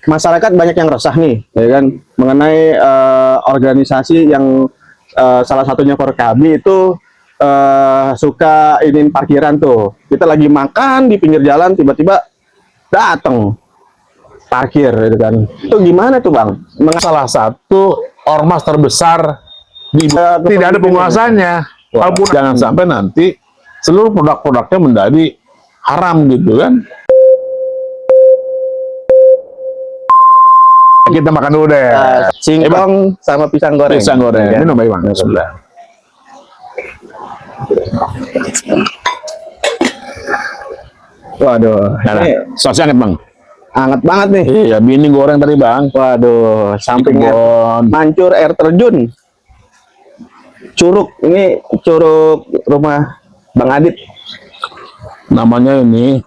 masyarakat banyak yang resah nih, ya kan, mengenai organisasi yang salah satunya Forkabi itu suka ingin parkiran tuh. Kita lagi makan di pinggir jalan, tiba-tiba datang parkir, gitu kan. Itu gimana tuh Bang? Salah satu ormas terbesar di tidak ada penguasanya. Walaupun jangan sampai nanti seluruh produk-produknya menjadi haram gitu kan. Kita makan dulu deh. Singkong sama pisang goreng. Pisang goreng. Ya. Minum ya Bang. Bismillah. Waduh, Nah, ini sosnya anget Bang. hangat banget nih. Iya, bini goreng tadi Bang. Waduh, sampingnya mancur air terjun. Curug, ini curug rumah Bang Adit. Namanya ini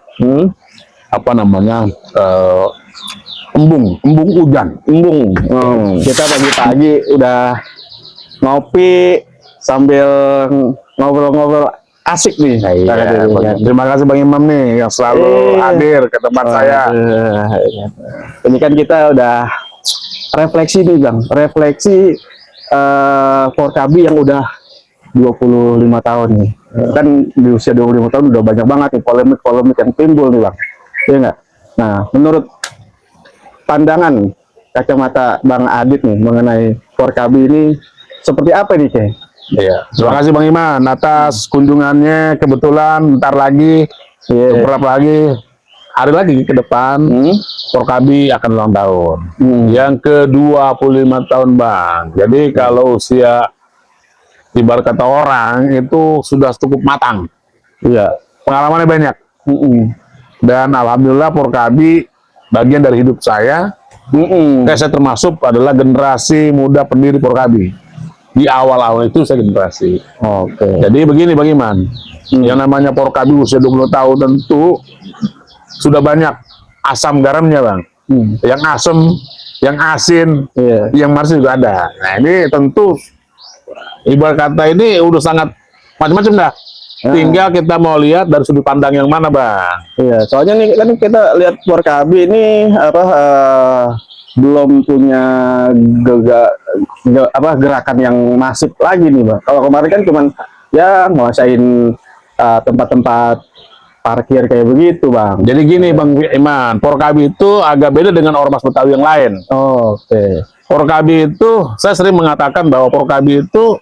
apa namanya? Embung hujan. Embung. Kita pagi-pagi udah ngopi sambil ngobrol-ngobrol asik nih. Iya, terima kasih Bang Imam nih yang selalu hadir ke tempat saya. Ini kan kita udah refleksi nih Bang, refleksi Forkabi yang udah 25 tahun nih. Kan di usia 25 tahun udah banyak banget nih polemik-polemik yang timbul nih Bang. Iya nggak? Nah, menurut pandangan kacamata Bang Adit nih mengenai Forkabi ini seperti apa nih, Cek? Iya. Terima kasih Bang Iman atas kunjungannya. Kebetulan ntar lagi, beberapa hari lagi ke depan, Forkabi akan ulang tahun. Yang ke-25 tahun Bang. Jadi kalau usia ibarat kata orang itu sudah cukup matang. Iya. Pengalamannya banyak. Dan alhamdulillah Forkabi bagian dari hidup saya. Saya termasuk adalah generasi muda pendiri Forkabi. Di awal-awal itu saya generasi. Jadi begini Bang Iman, yang namanya Forkabi usia 20 tahun tentu sudah banyak asam garamnya Bang. Yang asam, yang asin, yang manis juga ada. Nah ini tentu ibarat kata ini udah sangat macam-macam dah. Tinggal kita mau lihat dari sudut pandang yang mana Bang. Iya, soalnya nih kan kita lihat Forkabi ini belum punya gerakan yang masif lagi nih Bang. Kalau kemarin kan cuman ya nguasain tempat-tempat parkir kayak begitu Bang. Jadi gini Bang Iman, Forkabi itu agak beda dengan ormas Betawi yang lain. Forkabi itu saya sering mengatakan bahwa Forkabi itu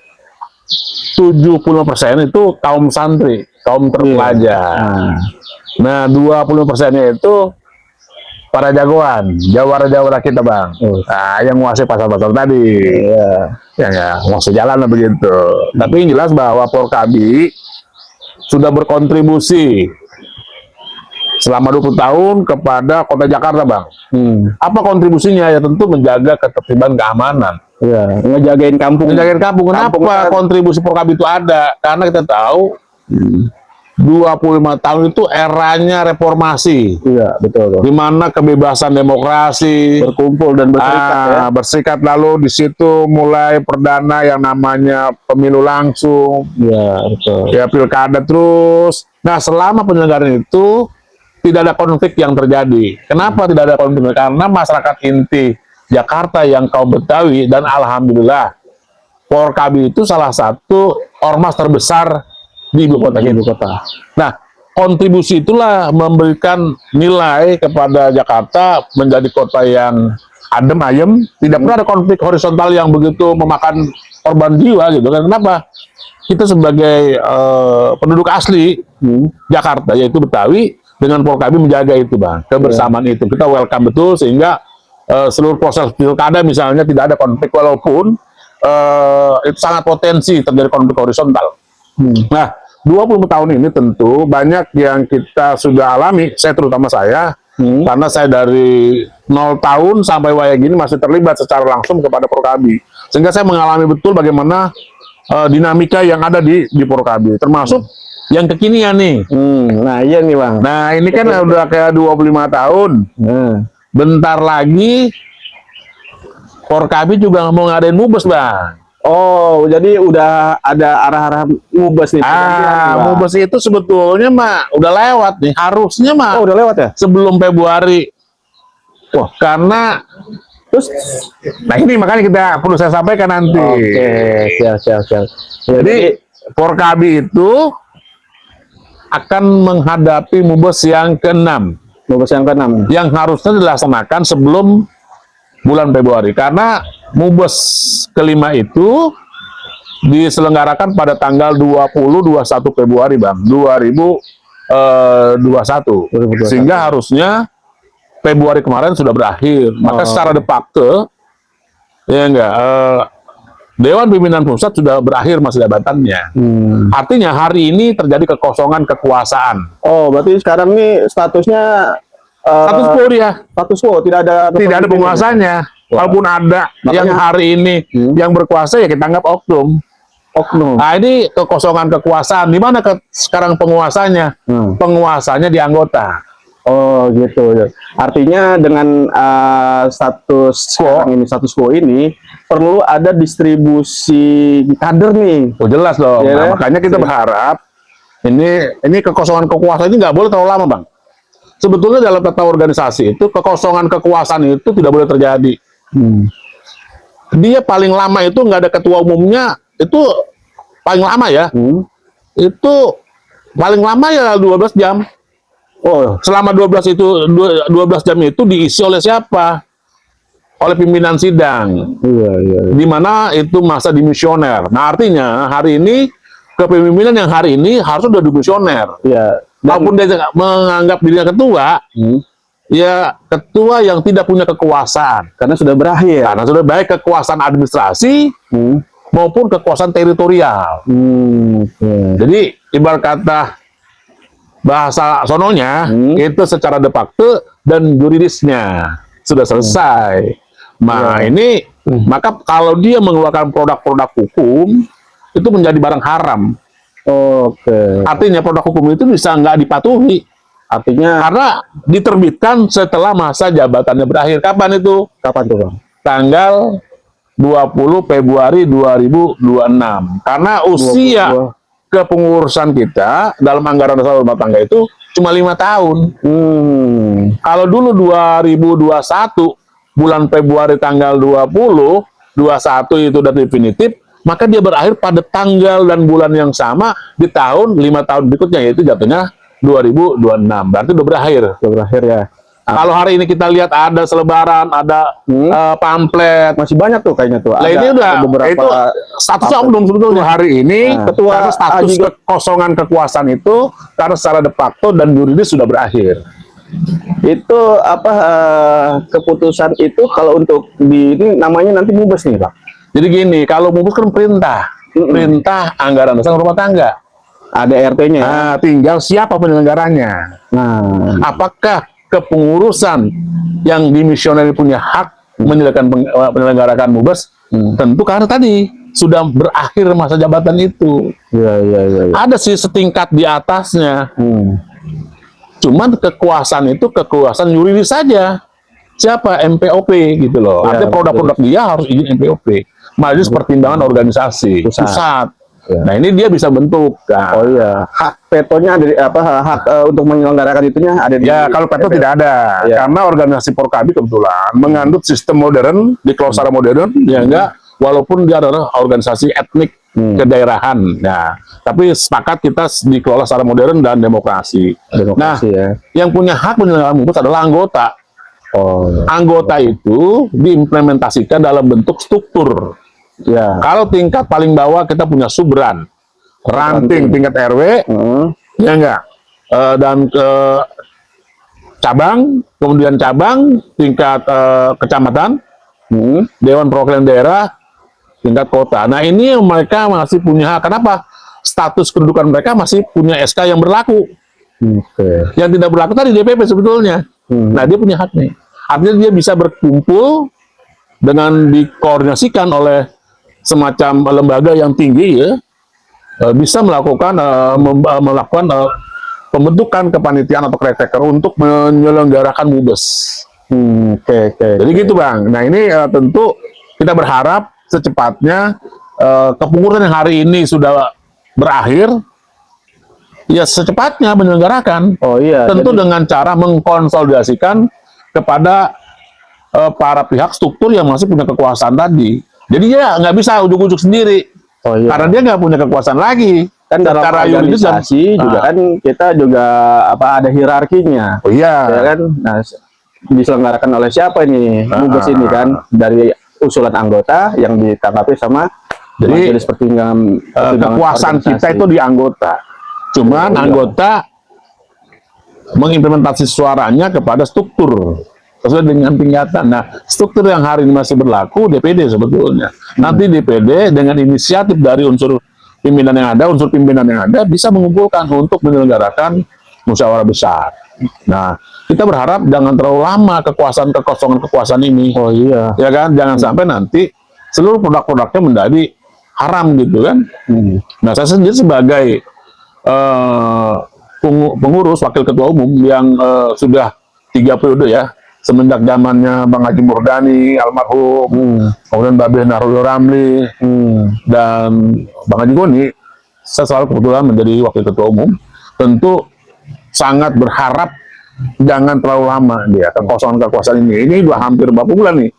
70% itu kaum santri, kaum terpelajar. Nah, 20%-nya itu para jagoan, jawara-jawara kita Bang. Nah, yang menguasai pasar-pasar tadi. Ya, masuk jalan lah begitu. Tapi yang jelas bahwa Forkabi sudah berkontribusi selama 20 tahun kepada kota Jakarta Bang. Apa kontribusinya? Ya tentu menjaga ketertiban keamanan. Ngejagain kampung. Kenapa kontribusi Forkabi itu ada? Karena kita tahu 25 tahun itu eranya reformasi. Betul. Di mana kebebasan demokrasi, berkumpul dan berserikat bersikat, lalu di situ mulai perdana yang namanya pemilu langsung. Betul. Ya pilkada terus. Nah, selama penyelenggaraan itu tidak ada konflik yang terjadi. Kenapa tidak ada konflik? Karena masyarakat inti Jakarta yang kaum Betawi, dan alhamdulillah Forkabi itu salah satu ormas terbesar di ibu kota. Nah, kontribusi itulah memberikan nilai kepada Jakarta menjadi kota yang adem ayem, tidak pernah ada konflik horizontal yang begitu memakan korban jiwa gitu kan. Kenapa? Kita sebagai penduduk asli Jakarta yaitu Betawi, dengan Forkabi menjaga itu Bang, kebersamaan itu. Kita welcome betul sehingga seluruh proses pilkada misalnya tidak ada konflik, walaupun itu sangat potensi terjadi konflik horizontal. Nah, 20 tahun ini tentu banyak yang kita sudah alami, saya terutama saya, karena saya dari 0 tahun sampai waya gini masih terlibat secara langsung kepada Forkabi. Sehingga saya mengalami betul bagaimana dinamika yang ada di Forkabi, termasuk yang kekinian nih. Nah, iya nih Bang. Nah, ini kan udah kayak 25 tahun. Bentar lagi Forkabi juga mau ngadain Mubes Bang. Jadi udah ada arah-arah Mubes nih. Mubes itu sebetulnya mah udah lewat nih. Harusnya mah udah lewat ya? Sebelum Februari Wah, karena Terus, nah ini makanya kita perlu saya sampaikan nanti. oke, siap. Jadi Forkabi itu akan menghadapi Mubes yang ke-6 Mubes yang ke-6. yang harusnya dilaksanakan sebelum bulan Februari, karena Mubes ke-5 itu diselenggarakan pada tanggal 20-21 Februari Bang 2021, 2021. sehingga harusnya Februari kemarin sudah berakhir. Maka secara de facto ya enggak, Dewan Pimpinan Pusat sudah berakhir masa jabatannya. Artinya hari ini terjadi kekosongan kekuasaan. Oh, berarti sekarang nih statusnya Status quo dia, status quo, tidak ada penguasanya. Walaupun ada yang hari ini yang berkuasa, ya kita anggap oknum. Nah, ini kekosongan kekuasaan. Di mana sekarang penguasanya? Penguasanya di anggota. Oh, gitu. Artinya dengan status quo ini perlu ada distribusi kader nih. Oh, jelas dong. Ya, Nah, makanya kita berharap ini kekosongan kekuasaan ini nggak boleh terlalu lama, Bang. Sebetulnya dalam tata organisasi itu kekosongan kekuasaan itu tidak boleh terjadi. Dia paling lama itu nggak ada ketua umumnya, itu paling lama ya. Itu paling lama ya 12 jam. Oh, selama 12 jam itu diisi oleh siapa? Oleh pimpinan sidang. Iya. Di mana itu masa dimisioner. Nah, artinya hari ini kepemimpinan yang hari ini harus sudah dimisioner. Iya. Walaupun dia menganggap dirinya ketua, ya ketua yang tidak punya kekuasaan. Karena sudah berakhir. Karena sudah baik kekuasaan administrasi maupun kekuasaan teritorial. Jadi ibarat kata bahasa sononya itu secara de facto dan juridisnya sudah selesai. Nah, ini maka kalau dia mengeluarkan produk-produk hukum itu menjadi barang haram. Oke. Artinya produk hukum itu bisa nggak dipatuhi. Artinya Karena diterbitkan setelah masa jabatannya berakhir. Kapan itu? kapan tuh, Bang? Tanggal 20 Februari 2026. Karena usia kepengurusan kita dalam anggaran dasar rumah tangga itu cuma 5 tahun. Kalau dulu 2021 bulan Februari tanggal 20, 21 itu udah definitif, maka dia berakhir pada tanggal dan bulan yang sama di tahun 5 tahun berikutnya, yaitu jatuhnya 2026. Berarti udah berakhir. Udah berakhir ya. Kalau hari ini kita lihat ada selebaran, ada pamflet, Masih banyak tuh kayaknya tuh. nah, ini udah beberapa itu statusnya oknum sebetulnya hari ini. ketua karena status kekosongan kekuasaan itu karena secara de facto dan yuridis sudah berakhir. itu apa keputusan itu kalau untuk ini namanya nanti mubes nih, Pak. Jadi gini, kalau mubes kan perintah anggaran dasar rumah tangga. Ada RT-nya. Nah, tinggal siapa penyelenggaranya. Nah, Apakah kepengurusan yang dimisioner punya hak menyelenggarakan mubes? Tentu karena tadi sudah berakhir masa jabatan itu. iya. Ada sih setingkat di atasnya. Cuman kekuasaan itu kekuasaan yuridis saja. Siapa? MPOP gitu loh. Ya, artinya produk-produk dia harus izin MPOP. Majelis Pertimbangan Organisasi Pusat. Ya. Nah, ini dia bisa bentuk. Nah, Oh iya, hak vetonya ada hak untuk menyelenggarakan itunya ada di ya, kalau veto tidak ada. Ya. Karena organisasi Forkabi kebetulan mengandung sistem modern, dikelola secara modern, ya enggak, walaupun dia adalah organisasi etnik kedaerahan. Nah, tapi sepakat kita dikelola secara modern dan demokrasi. Nah, ya. yang punya hak menyelenggarakan mubes adalah anggota. Oh, Anggota itu diimplementasikan dalam bentuk struktur. ya. Kalau tingkat paling bawah kita punya subran, ranting tingkat RW, ya enggak, dan ke cabang, kemudian cabang tingkat kecamatan, Dewan Perwakilan Daerah, tingkat kota. Nah, ini mereka masih punya hak. Kenapa? Status kedudukan mereka masih punya SK yang berlaku. Yang tidak berlaku tadi DPP sebetulnya. Nah, dia punya hak nih. Artinya dia bisa berkumpul dengan dikoordinasikan oleh semacam lembaga yang tinggi, ya, bisa melakukan pembentukan kepanitiaan atau caretaker untuk menyelenggarakan mubes. Jadi gitu, Bang. Nah, ini tentu kita berharap secepatnya kepengurusan yang hari ini sudah berakhir, ya secepatnya menyelenggarakan. Oh iya. Tentu dengan cara mengkonsolidasikan kepada para pihak struktur yang masih punya kekuasaan tadi. Jadi dia nggak bisa ujuk-ujuk sendiri. Oh iya. Karena dia nggak punya kekuasaan lagi. Kan dalam Secara yuridis dan- organisasi juga kan kita juga ada hierarkinya. Oh iya. Ya kan? Nah, diselenggarakan oleh siapa ini? Mubes ini kan dari usulan anggota yang ditanggapi sama Jadi, majelis pertimbangan kekuasaan kita organisasi. itu di anggota. Cuman Iya. anggota mengimplementasi suaranya kepada struktur sesuai dengan tingkatan. Nah, struktur yang hari ini masih berlaku DPD sebetulnya. Nanti DPD dengan inisiatif dari unsur pimpinan yang ada, unsur pimpinan yang ada bisa mengumpulkan untuk menyelenggarakan musyawarah besar. Nah, kita berharap jangan terlalu lama kekosongan kekuasaan ini. Oh iya. Ya kan, jangan sampai nanti seluruh produk-produknya menjadi haram gitu kan. Nah, saya sendiri sebagai pengurus wakil ketua umum yang sudah 3 periode ya, semenjak zamannya Bang Haji Murdani almarhum, kemudian Mbak Ben Nurul Ramli, dan Bang Haji Goni, saya selalu kebetulan menjadi wakil ketua umum. Tentu sangat berharap jangan terlalu lama dia kekosongan kekuasaan ini. Ini udah hampir berapa bulan nih?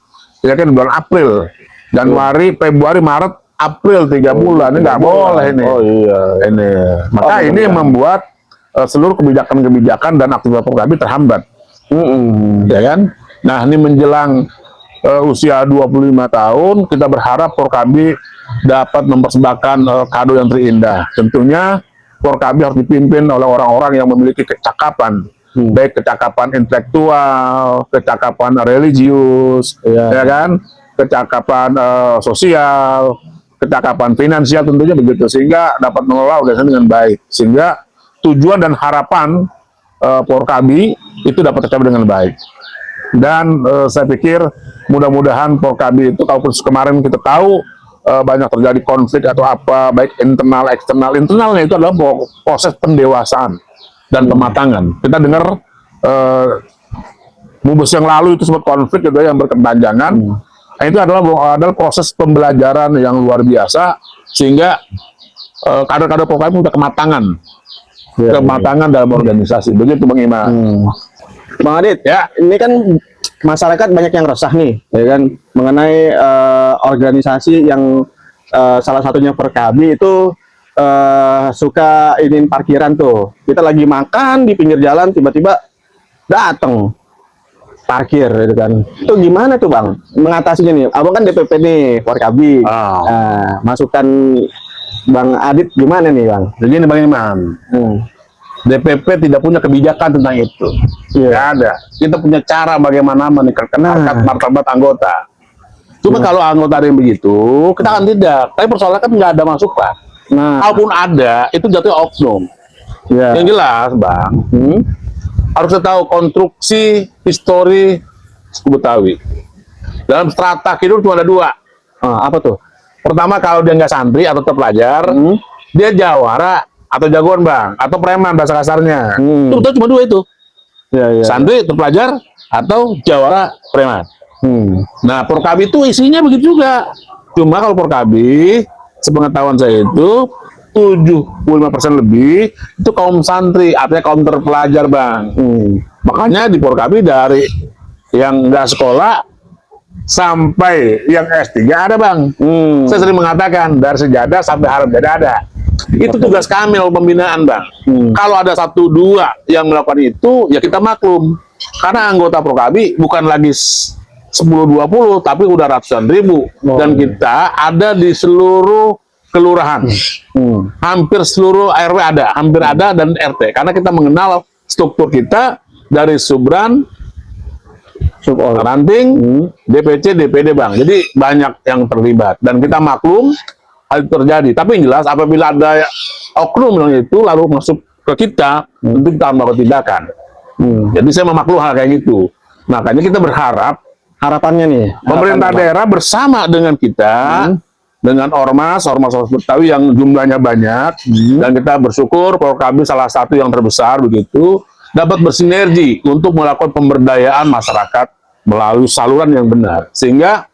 Ya kan bulan April, Januari, Februari, Maret, April 3 bulan. Ini nggak boleh ini. Oh iya. Ini. Maka ini yang membuat seluruh kebijakan-kebijakan dan aktivitas Forkabi terhambat. Ya kan? Nah, ini menjelang usia 25 tahun, kita berharap Forkabi dapat mempersembahkan kado yang terindah. Tentunya Forkabi harus dipimpin oleh orang-orang yang memiliki kecakapan, baik kecakapan intelektual, kecakapan religius, ya kan, kecakapan sosial, kecakapan finansial tentunya begitu, sehingga dapat mengelola organisasi dengan baik, sehingga tujuan dan harapan Forkabi itu dapat tercapai dengan baik. Dan saya pikir mudah-mudahan Forkabi itu, kalaupun kemarin kita tahu banyak terjadi konflik atau apa, baik internal, eksternal. Internalnya itu adalah proses pendewasaan dan pematangan. Kita dengar Mubes yang lalu itu sempat konflik gitu yang berkepanjangan. Nah, itu adalah proses pembelajaran yang luar biasa, sehingga kader-kader Forkabi sudah kematangan. Kematangan dalam organisasi. Begitu Bang Iman. Bang Adit, Ya. ini kan masyarakat banyak yang resah nih, ya kan, mengenai organisasi yang salah satunya Forkabi itu suka ingin parkiran tuh. Kita lagi makan di pinggir jalan, tiba-tiba datang parkir, gitu kan. Itu gimana tuh Bang mengatasinya nih? Abang kan DPP nih Forkabi. Nah, masukan Bang Adit gimana nih Bang? Jadi ini Bang Iman. DPP tidak punya kebijakan tentang itu. Nggak ada. Kita punya cara bagaimana meningkatkan harkat martabat anggota. Cuma kalau anggota ada yang begitu, kita akan tidak. Tapi persoalannya kan nggak ada masukan. Nah, Kalaupun ada, itu jatuhnya oknum. ya. Yang jelas, Bang, harus kita tahu konstruksi histori suku Betawi. Dalam strata kehidupan cuma ada 2. Apa tuh? Pertama, kalau dia nggak santri atau terpelajar, dia jawara atau jagoan Bang, atau preman bahasa kasarnya. Itu betul cuma 2 itu. Ya, ya. Santri, terpelajar, atau jawara, preman. Nah, Forkabi itu isinya begitu juga. Cuma kalau Forkabi, sepengetahuan saya itu 75% lebih itu kaum santri, artinya kaum terpelajar Bang. Makanya di Forkabi dari yang nggak sekolah sampai yang S3 ada Bang. Saya sering mengatakan dari sejadah sampai harap jadah ada. Itu tugas kami pembinaan Bang. Kalau ada 1-2 yang melakukan itu, ya kita maklum. Karena anggota Forkabi bukan lagi 10-20, tapi udah ratusan ribu. Dan kita ada di seluruh kelurahan. Hampir seluruh RW ada, hampir ada, dan RT. Karena kita mengenal struktur kita dari Subran, ranting, DPC, DPD Bang. Jadi banyak yang terlibat. Dan kita maklum hal itu terjadi. Tapi yang jelas apabila ada oknum yang itu lalu masuk ke kita, tentu kita akan melakukan tindakan. Jadi saya memaklum hal kayak gitu. Makanya kita berharap Harapannya nih, pemerintah daerah bersama dengan kita, dengan ormas Betawi yang jumlahnya banyak, dan kita bersyukur Forkabi salah satu yang terbesar begitu, dapat bersinergi untuk melakukan pemberdayaan masyarakat melalui saluran yang benar. Sehingga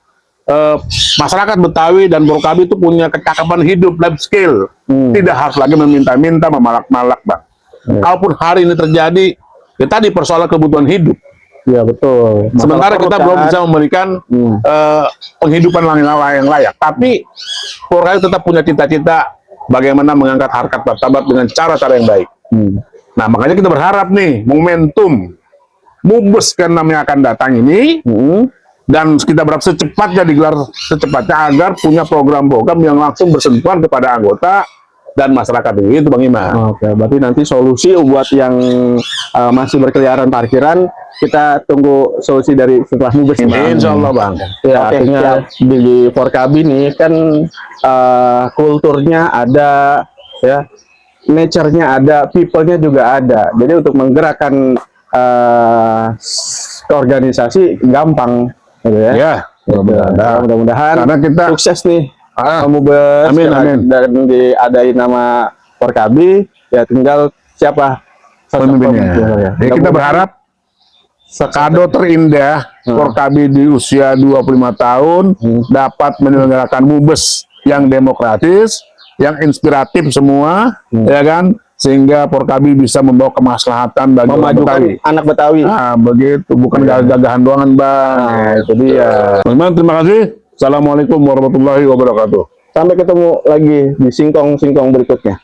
masyarakat Betawi dan Forkabi itu punya kecakapan hidup, life skill. Tidak harus lagi meminta-minta, memalak-malak Bang. Kalaupun hari ini terjadi, kita di persoalan kebutuhan hidup. Iya betul. Sementara kita belum bisa memberikan penghidupan yang layak. Tapi Porkabi tetap punya cita-cita bagaimana mengangkat harkat martabat dengan cara-cara yang baik. Nah, makanya kita berharap nih momentum Mubes ke-6 yang akan datang ini, dan kita berharap secepatnya digelar secepatnya agar punya program-program yang langsung bersentuhan kepada anggota dan masyarakat itu, Bang Iman. Oke, berarti nanti solusi buat yang masih berkeliaran parkiran, kita tunggu solusi dari setelah Mubes. Insya Allah, Bang. Ya, Oke, artinya di Porkabi nih kan kulturnya ada, ya, nature-nya ada, people-nya juga ada. Jadi untuk menggerakkan organisasi gampang, gitu ya. Ya, Mudah-mudahan karena kita sukses nih. Ah, Mubes amin, ya, amin. dan diadain nama Porkabi, ya tinggal siapa pemimpinnya. Jadi kita berharap kado terindah Porkabi di usia 25 tahun dapat menyelenggarakan Mubes yang demokratis, yang inspiratif semua, ya kan? Sehingga Porkabi bisa membawa kemaslahatan bagi orang Betawi. anak Betawi. Nah, begitu, bukan gagahan doangan, Bang. Nah, itu dia. Teman-teman, terima kasih. Assalamualaikum warahmatullahi wabarakatuh. Sampai ketemu lagi di singkong-singkong berikutnya.